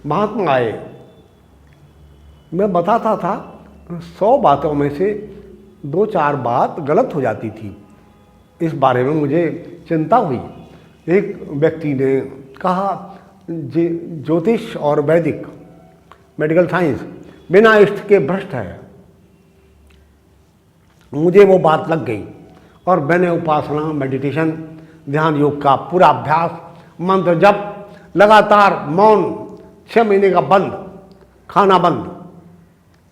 महात्मा आए। मैं बताता था, 100 बातों में से 2-4 बात गलत हो जाती थी। इस बारे में मुझे चिंता हुई। एक व्यक्ति ने कहा, ज्योतिष और वैदिक मेडिकल साइंस बिना इष्ट के भ्रष्ट है। मुझे वो बात लग गई और मैंने उपासना, मेडिटेशन, ध्यान योग का पूरा अभ्यास, मंत्र जप, लगातार मौन, 6 महीने का बंद, खाना बंद,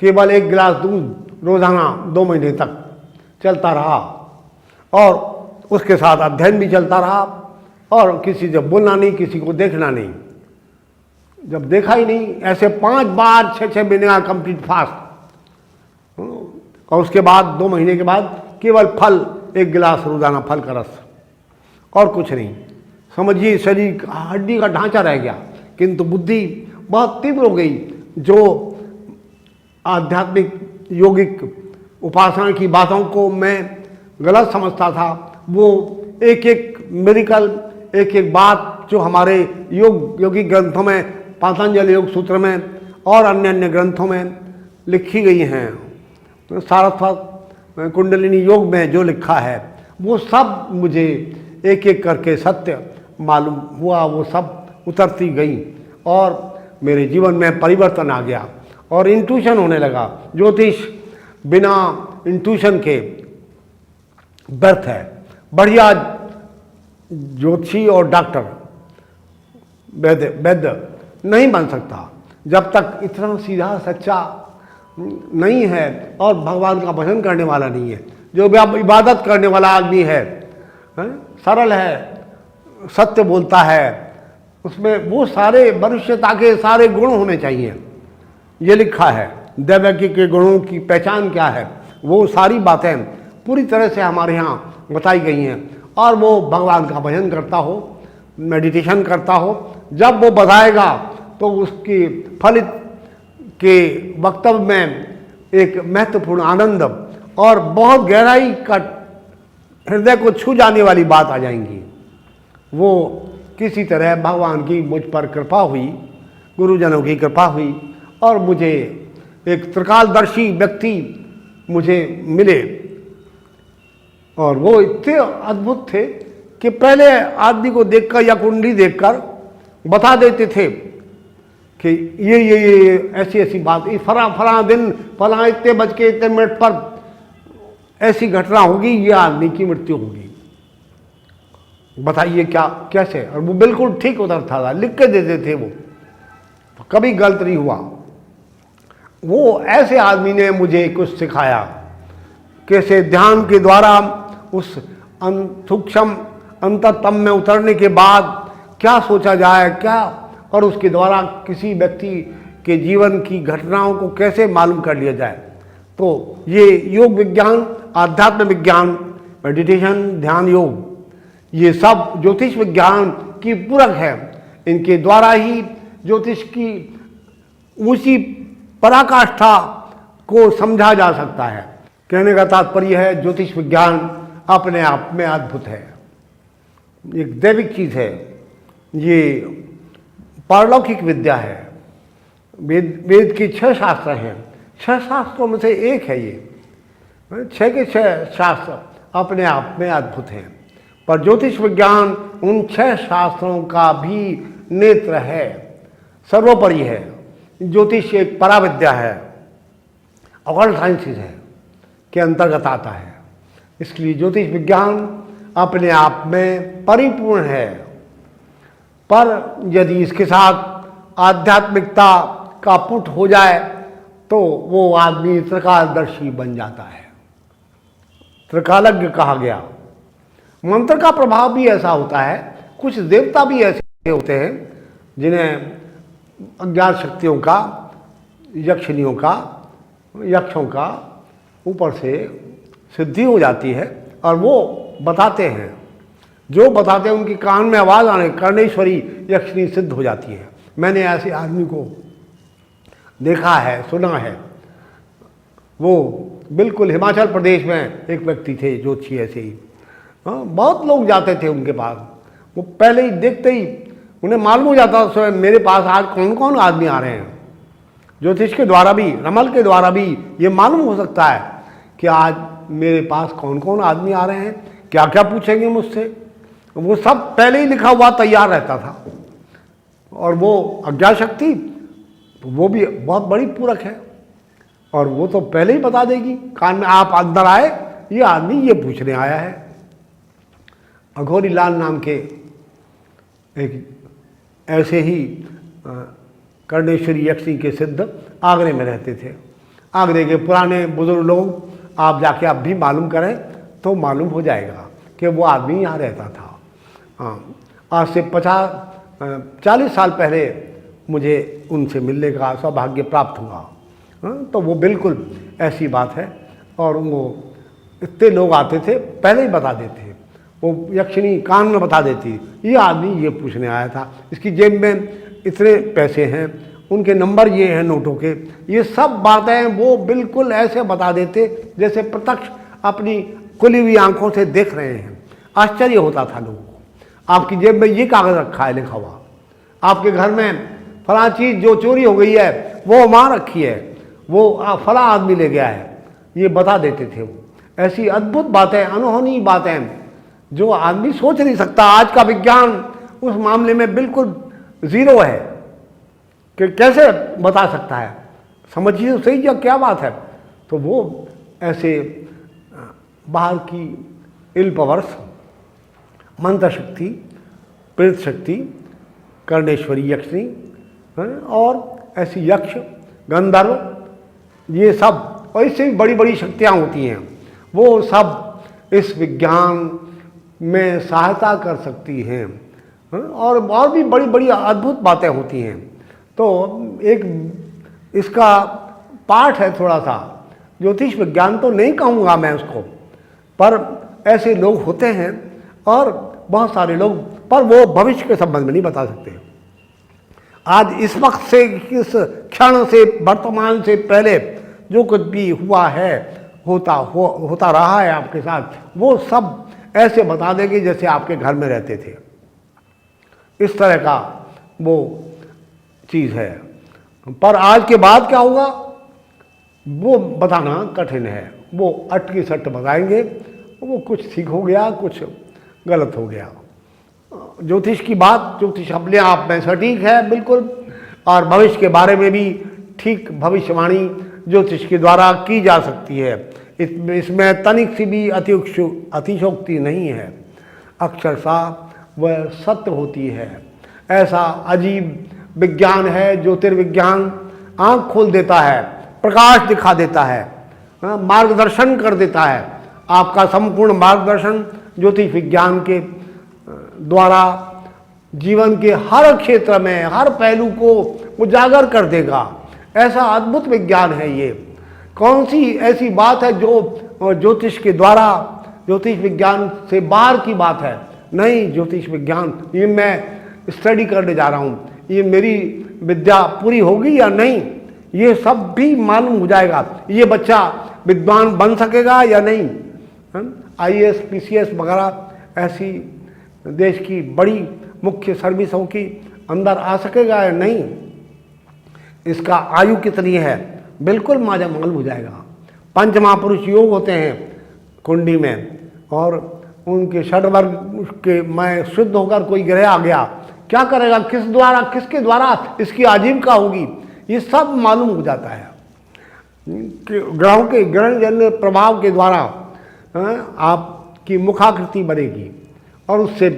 केवल 1 गिलास दूध रोजाना 2 महीने तक चलता रहा और उसके साथ अध्ययन भी चलता रहा और किसी से बोलना नहीं, किसी को देखना नहीं। जब देखा ही नहीं, ऐसे 5 बार 6-6 महीने का कंप्लीट फास्ट, और उसके बाद 2 महीने के बाद केवल फल, 1 गिलास रोजाना फल का रस और कुछ नहीं। समझिए शरीर हड्डी का ढांचा रह गया, किंतु बुद्धि बहुत तीव्र हो गई। जो आध्यात्मिक योगिक उपासना की बातों को मैं गलत समझता था, वो एक एक मिरेकल, एक एक बात जो हमारे योगिक ग्रंथों में, पातंजलि योग सूत्र में और अन्य अन्य ग्रंथों में लिखी गई हैं, सारस्वत कुंडलिनी योग में जो लिखा है, वो सब मुझे एक एक करके सत्य मालूम हुआ, वो सब उतरती गई और मेरे जीवन में परिवर्तन आ गया और इंट्यूशन होने लगा। ज्योतिष बिना इंट्यूशन के व्यर्थ है। बढ़िया ज्योतिषी और डॉक्टर, वैद्य नहीं बन सकता जब तक इतना सीधा सच्चा नहीं है और भगवान का भजन करने वाला नहीं है। जो भी इबादत करने वाला आदमी है, सरल है, सत्य बोलता है, उसमें वो सारे मनुष्यता के सारे गुण होने चाहिए। ये लिखा है दैवज्ञ के गुणों की पहचान क्या है, वो सारी बातें पूरी तरह से हमारे यहाँ बताई गई हैं। और वो भगवान का भजन करता हो, मेडिटेशन करता हो, जब वो बताएगा तो उसकी फलित के वक्तव्य में एक महत्वपूर्ण आनंद और बहुत गहराई का, हृदय को छू जाने वाली बात आ जाएंगी। वो किसी तरह भगवान की मुझ पर कृपा हुई, गुरुजनों की कृपा हुई और मुझे एक त्रिकालदर्शी व्यक्ति मुझे मिले और वो इतने अद्भुत थे कि पहले आदमी को देखकर या कुंडली देखकर बता देते थे कि ये ऐसी ऐसी बात, ये फला दिन फला इतने बज के इतने मिनट पर ऐसी घटना होगी, ये आदमी की मृत्यु होगी, बताइए क्या कैसे। और वो बिल्कुल ठीक उतरता था, लिख के देते थे, वो तो कभी गलत नहीं हुआ। वो ऐसे आदमी ने मुझे कुछ सिखाया, कैसे ध्यान के द्वारा उस सूक्ष्म अंततम में उतरने के बाद क्या सोचा जाए, क्या, और उसके द्वारा किसी व्यक्ति के जीवन की घटनाओं को कैसे मालूम कर लिया जाए। तो ये योग विज्ञान, आध्यात्म विज्ञान, मेडिटेशन, ध्यान योग, ये सब ज्योतिष विज्ञान की पूरक है। इनके द्वारा ही ज्योतिष की ऊंची पराकाष्ठा को समझा जा सकता है। कहने का तात्पर्य है, ज्योतिष विज्ञान अपने आप में अद्भुत है, एक दैविक चीज है, ये पारलौकिक विद्या है। वेद के 6 शास्त्र हैं, 6 शास्त्रों में से एक है ये। 6 के 6 शास्त्र अपने आप में अद्भुत हैं, पर ज्योतिष विज्ञान उन 6 शास्त्रों का भी नेत्र है, सर्वोपरि है। ज्योतिष एक पराविद्या है, ऑकल्ट साइंसेस है के अंतर्गत आता है। इसलिए ज्योतिष विज्ञान अपने आप में परिपूर्ण है, पर यदि इसके साथ आध्यात्मिकता का पुट हो जाए तो वो आदमी त्रिकालदर्शी बन जाता है, त्रिकालज्ञ कहा गया। मंत्र का प्रभाव भी ऐसा होता है, कुछ देवता भी ऐसे होते हैं जिन्हें अज्ञात शक्तियों का, यक्षिणियों का, यक्षों का ऊपर से सिद्धि हो जाती है और वो बताते हैं, जो बताते हैं उनके कान में आवाज़ आने, कर्णेश्वरी यक्षिणी सिद्ध हो जाती है। मैंने ऐसे आदमी को देखा है, सुना है। वो बिल्कुल हिमाचल प्रदेश में एक व्यक्ति थे ज्योतिषी ऐसे ही, बहुत लोग जाते थे उनके पास। वो पहले ही देखते ही उन्हें मालूम हो जाता स्वयं मेरे पास आज कौन कौन आदमी आ रहे हैं। ज्योतिष के द्वारा भी, रमल के द्वारा भी ये मालूम हो सकता है कि आज मेरे पास कौन कौन आदमी आ रहे हैं, क्या क्या पूछेंगे मुझसे। वो सब पहले ही लिखा हुआ तैयार रहता था। और वो अज्ञा शक्ति वो भी बहुत बड़ी पूरक है, और वो तो पहले ही बता देगी कान में, आप अंदर आए, ये आदमी ये पूछने आया है। अघोरी लाल नाम के एक ऐसे ही कर्णेश्वरी यक्षी के सिद्ध आगरे में रहते थे। आगरे के पुराने बुजुर्ग लोग, आप जाके अब भी मालूम करें तो मालूम हो जाएगा कि वो आदमी यहाँ रहता था। हाँ, आज से 40 साल पहले मुझे उनसे मिलने का सौभाग्य प्राप्त हुआ। हाँ, तो वो बिल्कुल ऐसी बात है। और वो इतने लोग आते थे, पहले ही बता देते, वो यक्षिणी कान में बता देती, ये आदमी ये पूछने आया था, इसकी जेब में इतने पैसे हैं, उनके नंबर ये हैं नोटों के। ये सब बातें वो बिल्कुल ऐसे बता देते जैसे प्रत्यक्ष अपनी खुली हुई आंखों से देख रहे हैं। आश्चर्य होता था लोगों को, आपकी जेब में ये कागज़ रखा है लिखा हुआ, आपके घर में फला चीज़ जो चोरी हो गई है वो वहाँ रखी है, वो फला आदमी ले गया है, ये बता देते थे वो। ऐसी अद्भुत बातें, अनहोनी बातें जो आदमी सोच नहीं सकता। आज का विज्ञान उस मामले में बिल्कुल ज़ीरो है कि कैसे बता सकता है, समझिए तो सही क्या बात है। तो वो ऐसे बाहर की इल पावर्स, मंत्र शक्ति, प्रेत शक्ति, कर्णेश्वरी यक्षिणी और ऐसी यक्ष, गंधर्व, ये सब और इससे भी बड़ी बड़ी शक्तियाँ होती हैं, वो सब इस विज्ञान में सहायता कर सकती हैं। और भी बड़ी बड़ी अद्भुत बातें होती हैं। तो एक इसका पाठ है थोड़ा सा, ज्योतिष विज्ञान तो नहीं कहूँगा मैं उसको, पर ऐसे लोग होते हैं और बहुत सारे लोग, पर वो भविष्य के संबंध में नहीं बता सकते। आज इस वक्त से, इस क्षण से, वर्तमान से पहले जो कुछ भी हुआ है, होता रहा है आपके साथ, वो सब ऐसे बता देंगे जैसे आपके घर में रहते थे। इस तरह का वो चीज़ है। पर आज के बाद क्या होगा वो बताना कठिन है। वो अटकी सट बताएंगे, वो कुछ ठीक हो गया, कुछ गलत हो गया। ज्योतिष की बात, ज्योतिष अपने आप में सटीक है बिल्कुल, और भविष्य के बारे में भी ठीक भविष्यवाणी ज्योतिष के द्वारा की जा सकती है। इसमें तनिक सी भी अतिशोक्ति नहीं है, अक्षरशः वह सत्य होती है। ऐसा अजीब विज्ञान है ज्योतिर्विज्ञान, आँख खोल देता है, प्रकाश दिखा देता है, मार्गदर्शन कर देता है। आपका संपूर्ण मार्गदर्शन ज्योतिष विज्ञान के द्वारा जीवन के हर क्षेत्र में, हर पहलू को उजागर कर देगा। ऐसा अद्भुत विज्ञान है ये। कौन सी ऐसी बात है जो ज्योतिष के द्वारा, ज्योतिष विज्ञान से बाहर की बात है? नहीं, ज्योतिष विज्ञान ये मैं स्टडी करने जा रहा हूँ, ये मेरी विद्या पूरी होगी या नहीं, ये सब भी मालूम हो जाएगा। ये बच्चा विद्वान बन सकेगा या नहीं, IAS PCS वगैरह ऐसी देश की बड़ी मुख्य सर्विसों की अंदर आ सकेगा या नहीं, इसका आयु कितनी है बिल्कुल मालूम हो जाएगा। पंच महापुरुष योग होते हैं कुंडी में, और उनके षडवर्ग के मैं शुद्ध होकर कोई ग्रह आ गया, क्या करेगा, किस द्वारा, किसके द्वारा इसकी आजीविका होगी, ये सब मालूम हो जाता है। ग्रहों के ग्रहजन्य प्रभाव के द्वारा आपकी मुखाकृति बनेगी, और उससे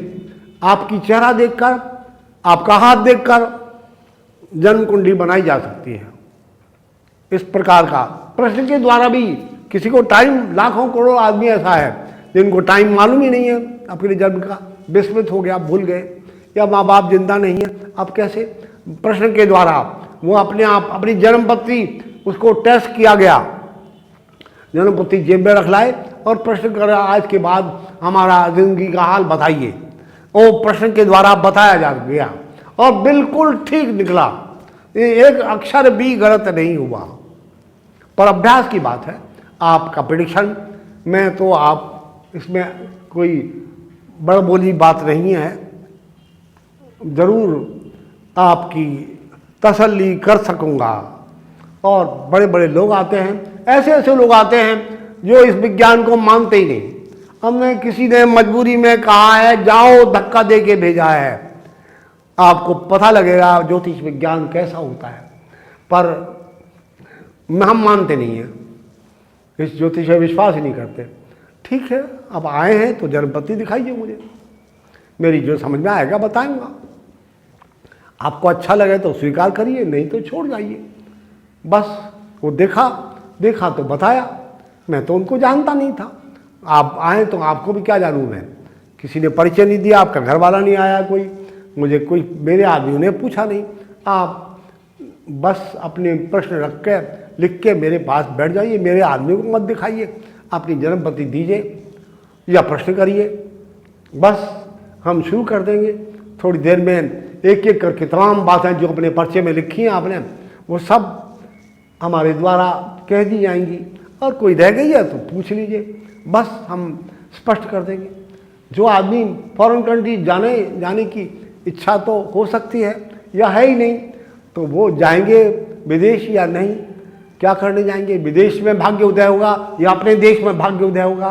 आपकी चेहरा देखकर, आपका हाथ देखकर जन्म कुंडली बनाई जा सकती है। इस प्रकार का प्रश्न के द्वारा भी किसी को टाइम, लाखों करोड़ों आदमी ऐसा है जिनको टाइम मालूम ही नहीं है अपने जन्म का, विस्मृत हो गया, भूल गए, या माँ बाप जिंदा नहीं है। अब कैसे प्रश्न के द्वारा वो अपने आप अपनी जन्मपत्री उसको टेस्ट किया गया, जन्मपत्री जेब में रख लाए और प्रश्न कर, आज के बाद हमारा जिंदगी का हाल बताइए। वो प्रश्न के द्वारा बताया जा गया और बिल्कुल ठीक निकला, एक अक्षर भी गलत नहीं हुआ। पर अभ्यास की बात है, आपका प्रेडिक्शन में तो आप इसमें कोई बड़बोली बात नहीं है, ज़रूर आपकी तसल्ली कर सकूँगा। और बड़े बड़े लोग आते हैं, ऐसे ऐसे लोग आते हैं जो इस विज्ञान को मानते ही नहीं। हमने किसी ने मजबूरी में कहा है, जाओ, धक्का दे के भेजा है, आपको पता लगेगा ज्योतिष विज्ञान कैसा होता है। पर हम मानते नहीं हैं, इस ज्योतिष में विश्वास ही नहीं करते। ठीक है, अब आए हैं तो जन्मपति दिखाइए मुझे, मेरी जो समझ में आएगा बताऊंगा। आपको अच्छा लगे तो स्वीकार करिए, नहीं तो छोड़ जाइए। बस वो देखा तो बताया, मैं तो उनको जानता नहीं था। आप आए तो आपको भी क्या जानूँ मैं, किसी ने परिचय नहीं दिया, आपका घर वाला नहीं आया, कोई मेरे आदमियों ने पूछा नहीं। आप बस अपने प्रश्न रख के लिख के मेरे पास बैठ जाइए, मेरे आदमी को मत दिखाइए, अपनी जन्मपति दीजिए या प्रश्न करिए, बस हम शुरू कर देंगे। थोड़ी देर में एक एक करके तमाम बातें जो अपने पर्चे में लिखी हैं आपने, वो सब हमारे द्वारा कह दी जाएंगी। और कोई रह गई है तो पूछ लीजिए, बस हम स्पष्ट कर देंगे। जो आदमी फॉरेन कंट्री जाने की इच्छा तो हो सकती है या है ही नहीं, तो वो जाएंगे विदेश या नहीं, क्या करने जाएंगे, विदेश में भाग्य उदय होगा या अपने देश में भाग्य उदय होगा,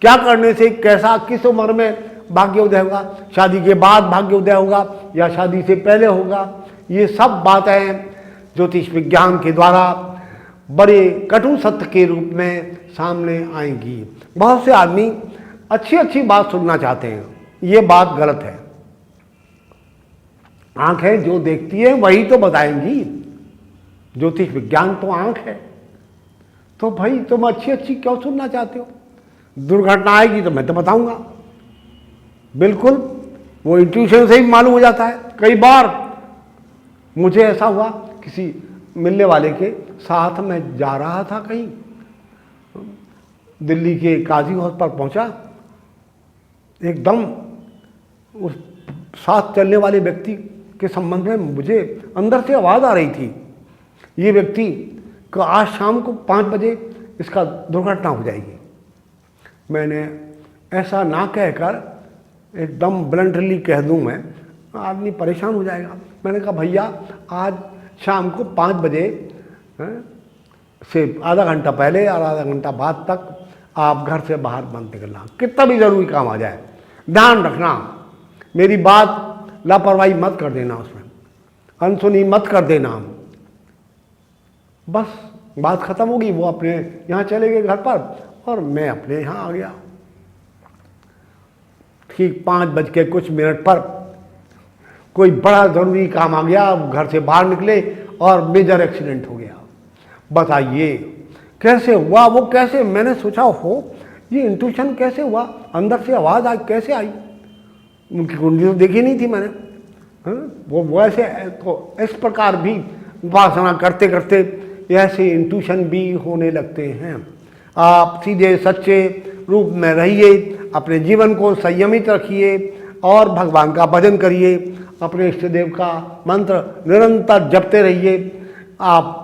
क्या करने से कैसा किस उम्र में भाग्य उदय होगा, शादी के बाद भाग्य उदय होगा या शादी से पहले होगा, ये सब बातें ज्योतिष विज्ञान के द्वारा बड़े कटु सत्य के रूप में सामने आएंगी। बहुत से आदमी अच्छी बात सुनना चाहते हैं, ये बात गलत है। आंखें जो देखती है वही तो बताएंगी, ज्योतिष विज्ञान तो आंख है। तो भाई तुम अच्छी क्यों सुनना चाहते हो, दुर्घटना आएगी तो मैं तो बताऊंगा, बिल्कुल वो इंट्यूशन से ही मालूम हो जाता है। कई बार मुझे ऐसा हुआ, किसी मिलने वाले के साथ मैं जा रहा था कहीं, दिल्ली के काजी हाउस पर पहुंचा, एकदम उस साथ चलने वाले व्यक्ति के संबंध में मुझे अंदर से आवाज़ आ रही थी, ये व्यक्ति को आज शाम को 5 बजे इसका दुर्घटना हो जाएगी। मैंने ऐसा ना कहकर एकदम ब्लंटली कह दूं मैं, आदमी परेशान हो जाएगा। मैंने कहा भैया आज शाम को 5 बजे से आधा घंटा पहले और आधा घंटा बाद तक आप घर से बाहर मत निकलना, कितना भी ज़रूरी काम आ जाए। ध्यान रखना, मेरी बात लापरवाही मत कर देना, उसमें अनसुनी मत कर देना। बस बात ख़त्म होगी, वो अपने यहाँ चले गए घर पर और मैं अपने यहाँ आ गया। ठीक 5 बज के कुछ मिनट पर कोई बड़ा ज़रूरी काम आ गया, घर से बाहर निकले और मेजर एक्सीडेंट हो गया। बताइए कैसे हुआ, वो कैसे, मैंने सोचा हो ये इंट्यूशन कैसे हुआ, अंदर से आवाज़ आई कैसे आई, उनकी कुंडली तो देखी नहीं थी मैंने। वो ऐसे तो इस प्रकार भी उपासना करते करते ऐसे इंट्यूशन भी होने लगते हैं। आप सीधे सच्चे रूप में रहिए, अपने जीवन को संयमित रखिए और भगवान का भजन करिए, अपने इष्ट देव का मंत्र निरंतर जपते रहिए। आप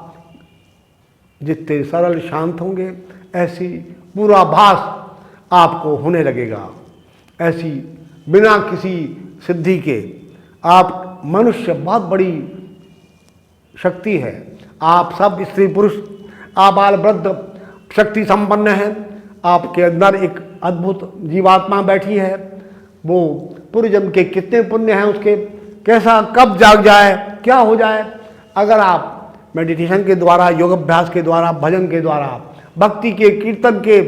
जितने सरल शांत होंगे, ऐसी पूर्वाभास आपको होने लगेगा। ऐसी बिना किसी सिद्धि के, आप मनुष्य बहुत बड़ी शक्ति है, आप सब स्त्री पुरुष आबाल वृद्ध शक्ति संपन्न हैं। आपके अंदर एक अद्भुत जीवात्मा बैठी है, वो पूर्व जन्म के कितने पुण्य हैं उसके, कैसा कब जाग जाए, क्या हो जाए। अगर आप मेडिटेशन के द्वारा, योग अभ्यास के द्वारा, भजन के द्वारा, भक्ति के, कीर्तन के,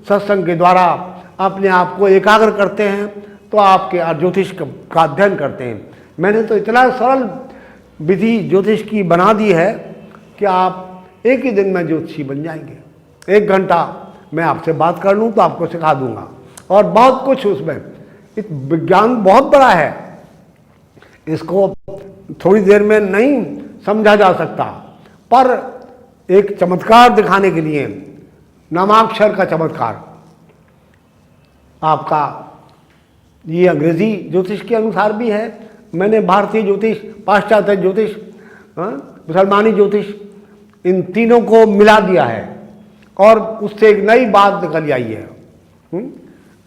सत्संग के द्वारा अपने आप को एकाग्र करते हैं तो आपके ज्योतिष का अध्ययन करते हैं। मैंने तो इतना सरल विधि ज्योतिष की बना दी है कि आप एक ही दिन में ज्योतिषी बन जाएंगे। 1 घंटा मैं आपसे बात कर लूँ तो आपको सिखा दूंगा, और बहुत कुछ उसमें, इस विज्ञान बहुत बड़ा है, इसको थोड़ी देर में नहीं समझा जा सकता। पर एक चमत्कार दिखाने के लिए, नामाक्षर का चमत्कार, आपका ये अंग्रेजी ज्योतिष के अनुसार भी है, मैंने भारतीय ज्योतिष, पाश्चात्य ज्योतिष, मुसलमानी ज्योतिष, इन तीनों को मिला दिया है और उससे एक नई बात निकल आई है।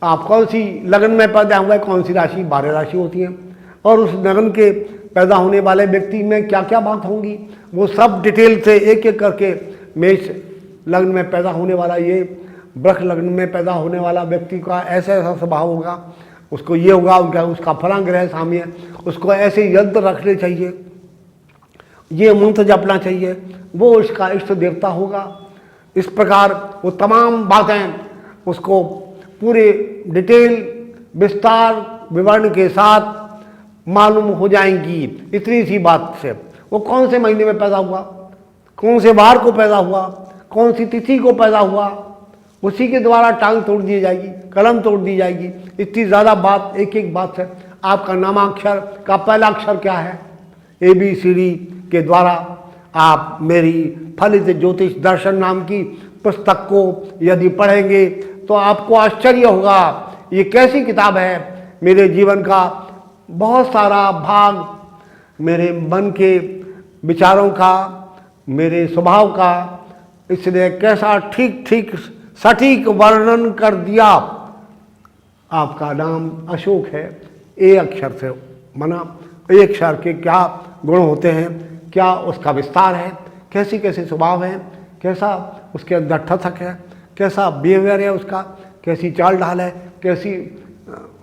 आप कौन सी लगन में पैदा हुआ है, कौन सी राशि, 12 राशि होती हैं, और उस लग्न के पैदा होने वाले व्यक्ति में क्या क्या बात होंगी, वो सब डिटेल से एक एक करके मेष लग्न में पैदा होने वाला, ये वृष लग्न में पैदा होने वाला व्यक्ति का ऐसा ऐसा स्वभाव होगा, उसको ये होगा, उनका उसका फला ग्रह सामने है, उसको ऐसे यंत्र रखने चाहिए, ये मंत्र जपना चाहिए, वो उसका इष्ट देवता होगा। इस प्रकार वो तमाम बातें उसको पूरे डिटेल विस्तार विवरण के साथ मालूम हो जाएंगी। इतनी सी बात से वो कौन से महीने में पैदा हुआ, कौन से वार को पैदा हुआ, कौन सी तिथि को पैदा हुआ, उसी के द्वारा टांग तोड़ दी जाएगी, कलम तोड़ दी जाएगी। इतनी ज़्यादा बात एक एक बात से। आपका नामाक्षर का पहला अक्षर क्या है, ABCD के द्वारा आप मेरी फलित ज्योतिष दर्शन नाम की पुस्तक को यदि पढ़ेंगे तो आपको आश्चर्य होगा, ये कैसी किताब है। मेरे जीवन का बहुत सारा भाग, मेरे मन के विचारों का, मेरे स्वभाव का, इसने कैसा ठीक ठीक सटीक वर्णन कर दिया। आपका नाम अशोक है, A अक्षर से बना। A अक्षर के क्या गुण होते हैं, क्या उसका विस्तार है, कैसी कैसे स्वभाव है, कैसा उसके अंदर ठथक है, कैसा बिहेवियर है उसका, कैसी चाल ढाल है, कैसी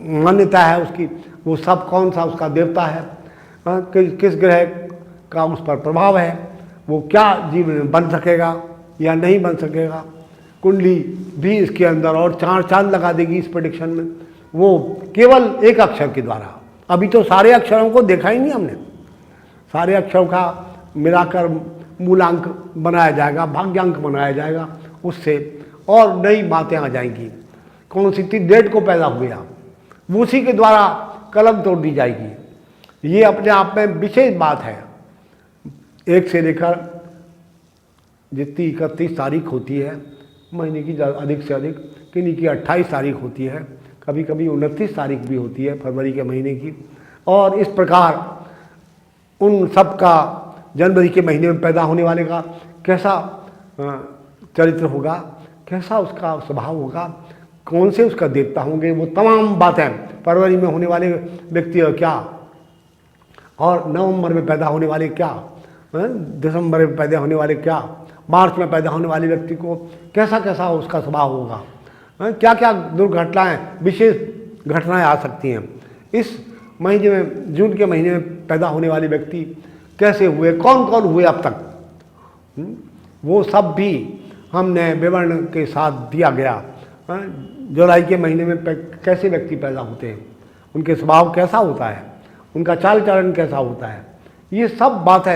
मान्यता है उसकी, वो सब कौन सा उसका देवता है, किस ग्रह का उस पर प्रभाव है, वो क्या जीवन में बन सकेगा या नहीं बन सकेगा। कुंडली भी इसके अंदर और चार चांद लगा देगी इस प्रेडिक्शन में, वो केवल एक अक्षर के द्वारा। अभी तो सारे अक्षरों को देखा ही नहीं हमने, सारे अक्षरों का मिलाकर मूलांक बनाया जाएगा, भाग्यांक बनाया जाएगा, उससे और नई बातें आ जाएंगी। कौन सी डेट को पैदा हुए आप, वो उसी के द्वारा कलम तोड़ दी जाएगी। ये अपने आप में विशेष बात है। एक से लेकर जितनी 31 तारीख होती है महीने की, अधिक से अधिक किन्हीं की 28 तारीख होती है, कभी कभी 29 तारीख भी होती है फरवरी के महीने की। और इस प्रकार उन सब का जनवरी के महीने में पैदा होने वाले का कैसा चरित्र होगा, कैसा उसका स्वभाव होगा, कौन से उसका देवता होंगे, वो तमाम बातें फरवरी में होने वाले व्यक्ति क्या, और नवंबर में पैदा होने वाले क्या, दिसंबर में पैदा होने वाले क्या, मार्च में पैदा होने वाले व्यक्ति को कैसा कैसा उसका स्वभाव होगा, क्या क्या दुर्घटनाएं, विशेष घटनाएं आ सकती हैं। इस महीने में, जून के महीने में पैदा होने वाले व्यक्ति कैसे हुए, कौन कौन हुए अब तक, वो सब भी हमने विवरण के साथ दिया गया। जुलाई के महीने में कैसे व्यक्ति पैदा होते हैं, उनके स्वभाव कैसा होता है, उनका चाल चलन कैसा होता है, ये सब बातें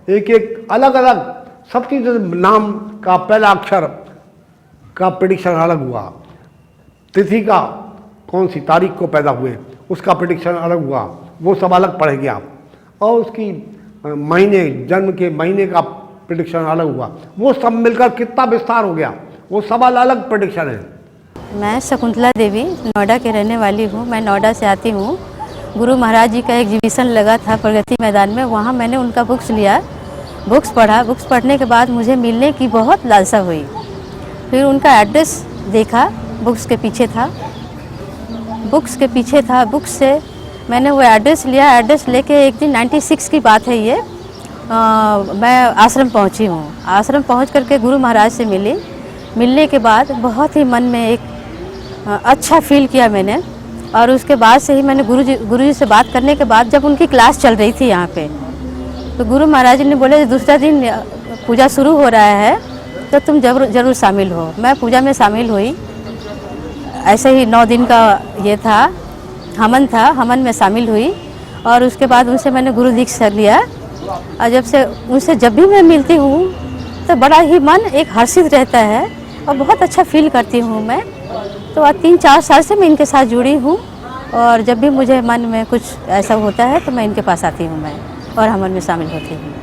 एक एक अलग अलग सब चीज़। नाम का पहला अक्षर का प्रेडिक्शन अलग हुआ, तिथि का कौन सी तारीख को पैदा हुए उसका प्रेडिक्शन अलग हुआ, वो सब अलग पढ़ेंगे आप। और उसकी महीने, जन्म के महीने का प्रेडिक्शन अलग हुआ, वो सब मिलकर कितना विस्तार हो गया, वो सब अलग प्रेडिक्शन है। मैं शकुंतला देवी नोएडा के रहने वाली हूँ। मैं नोएडा से आती हूँ। गुरु महाराज जी का एग्जीबिशन लगा था प्रगति मैदान में, वहाँ मैंने उनका बुक्स लिया, बुक्स पढ़ा। बुक्स पढ़ने के बाद मुझे मिलने की बहुत लालसा हुई। फिर उनका एड्रेस देखा, बुक्स के पीछे था, बुक्स के पीछे था। बुक्स से मैंने वो एड्रेस लिया। एड्रेस लेके एक दिन 96 की बात है ये, मैं आश्रम पहुँची हूँ। आश्रम पहुँच करके गुरु महाराज से मिली। मिलने के बाद बहुत ही मन में एक अच्छा फील किया मैंने। और उसके बाद से ही मैंने गुरुजी से बात करने के बाद, जब उनकी क्लास चल रही थी यहाँ पे, तो गुरु महाराज ने बोले दूसरा दिन पूजा शुरू हो रहा है तो तुम जरूर शामिल हो। मैं पूजा में शामिल हुई। ऐसे ही 9 दिन का ये था, हवन था, हवन में शामिल हुई। और उसके बाद उनसे मैंने गुरु दीक्षा लिया। और उनसे जब भी मैं मिलती हूँ तो बड़ा ही मन एक हर्षित रहता है और बहुत अच्छा फील करती हूँ मैं। तो आज 3-4 साल से मैं इनके साथ जुड़ी हूँ। और जब भी मुझे मन में कुछ ऐसा होता है तो मैं इनके पास आती हूँ मैं, और हवन में शामिल होती हूँ।